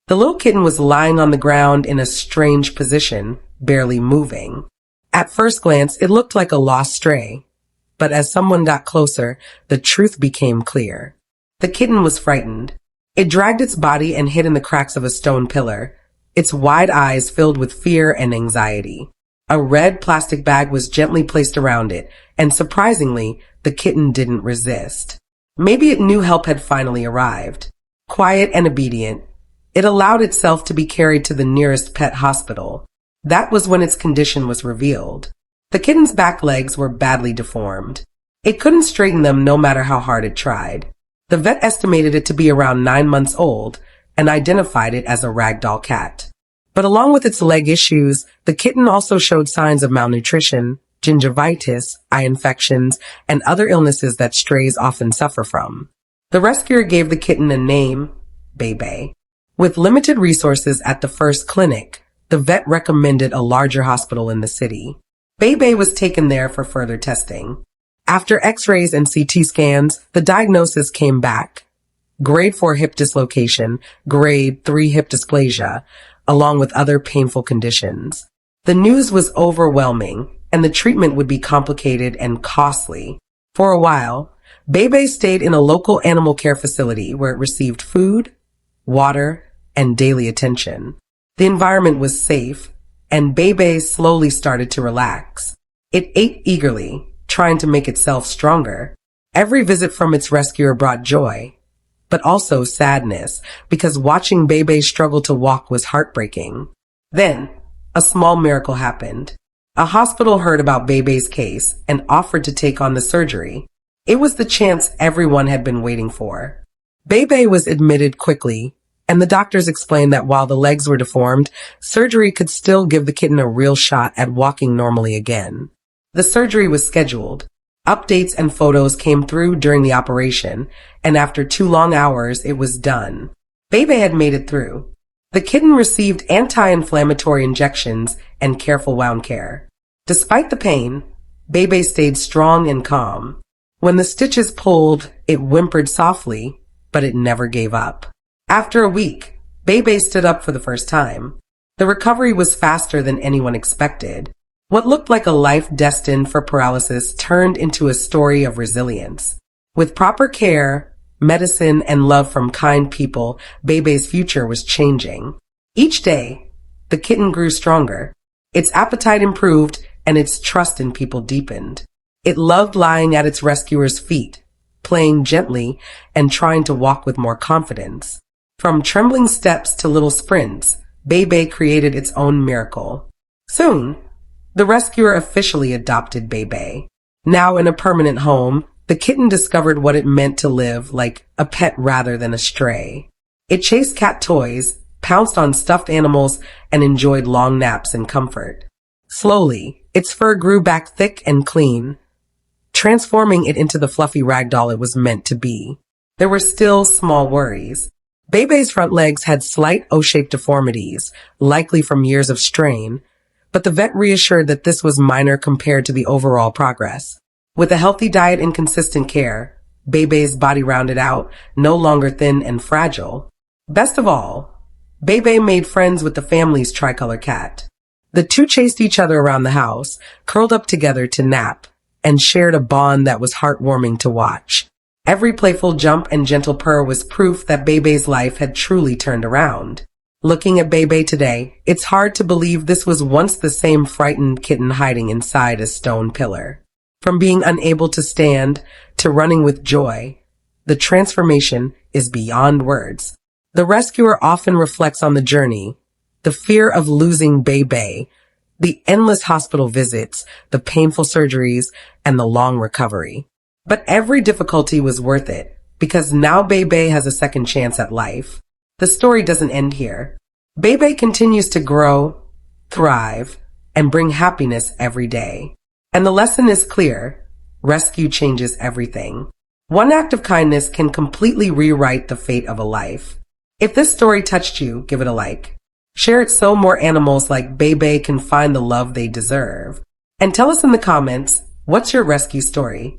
The little kitten was lying on the ground in a strange position, barely moving. At first glance, it looked like a lost stray. But as someone got closer, the truth became clear. The kitten was frightened. It dragged its body and hid in the cracks of a stone pillar, its wide eyes filled with fear and anxiety. A red plastic bag was gently placed around it, and surprisingly, the kitten didn't resist. Maybe it knew help had finally arrived. Quiet and obedient, it allowed itself to be carried to the nearest pet hospital. That was when its condition was revealed. The kitten's back legs were badly deformed. It couldn't straighten them no matter how hard it tried. The vet estimated it to be around 9 months old and identified it as a ragdoll cat. But along with its leg issues, the kitten also showed signs of malnutrition, gingivitis, eye infections, and other illnesses that strays often suffer from. The rescuer gave the kitten a name, Bebe. With limited resources at the first clinic, the vet recommended a larger hospital in the city. Bebe was taken there for further testing. After x-rays and CT scans, the diagnosis came back. Grade 4 hip dislocation, Grade 3 hip dysplasia, along with other painful conditions. The news was overwhelming, and the treatment would be complicated and costly. For a while, Bebe stayed in a local animal care facility where it received food, water, and daily attention. The environment was safe, and Bebe slowly started to relax. It ate eagerly, trying to make itself stronger. Every visit from its rescuer brought joy, but also sadness, because watching Bebe struggle to walk was heartbreaking. Then, a small miracle happened. A hospital heard about Bebe's case and offered to take on the surgery. It was the chance everyone had been waiting for. Bebe was admitted quickly, and the doctors explained that while the legs were deformed, surgery could still give the kitten a real shot at walking normally again. The surgery was scheduled. Updates and photos came through during the operation, and after 2 long hours, it was done. Bebe had made it through. The kitten received anti-inflammatory injections and careful wound care. Despite the pain, Bebe stayed strong and calm. When the stitches pulled, it whimpered softly, but it never gave up. After a week, Bebe stood up for the first time. The recovery was faster than anyone expected. What looked like a life destined for paralysis turned into a story of resilience. With proper care, medicine, and love from kind people, Bebe's future was changing. Each day, the kitten grew stronger. Its appetite improved, and its trust in people deepened. It loved lying at its rescuer's feet, playing gently, and trying to walk with more confidence. From trembling steps to little sprints, Bebe created its own miracle. Soon, the rescuer officially adopted Bebe. Now in a permanent home, the kitten discovered what it meant to live like a pet rather than a stray. It chased cat toys, pounced on stuffed animals, and enjoyed long naps in comfort. Slowly, its fur grew back thick and clean, transforming it into the fluffy ragdoll it was meant to be. There were still small worries. Bebe's front legs had slight O-shaped deformities, likely from years of strain, but the vet reassured that this was minor compared to the overall progress. With a healthy diet and consistent care, Bebe's body rounded out, no longer thin and fragile. Best of all, Bebe made friends with the family's tricolor cat. The two chased each other around the house, curled up together to nap, and shared a bond that was heartwarming to watch. Every playful jump and gentle purr was proof that Bebe's life had truly turned around. Looking at Bebe today, it's hard to believe this was once the same frightened kitten hiding inside a stone pillar. From being unable to stand to running with joy, the transformation is beyond words. The rescuer often reflects on the journey, the fear of losing Bebe, the endless hospital visits, the painful surgeries, and the long recovery. But every difficulty was worth it, because now Bebe has a second chance at life. The story doesn't end here. Bebe continues to grow, thrive, and bring happiness every day. And the lesson is clear. Rescue changes everything. One act of kindness can completely rewrite the fate of a life. If this story touched you, give it a like. Share it so more animals like Bebe can find the love they deserve. And tell us in the comments, what's your rescue story?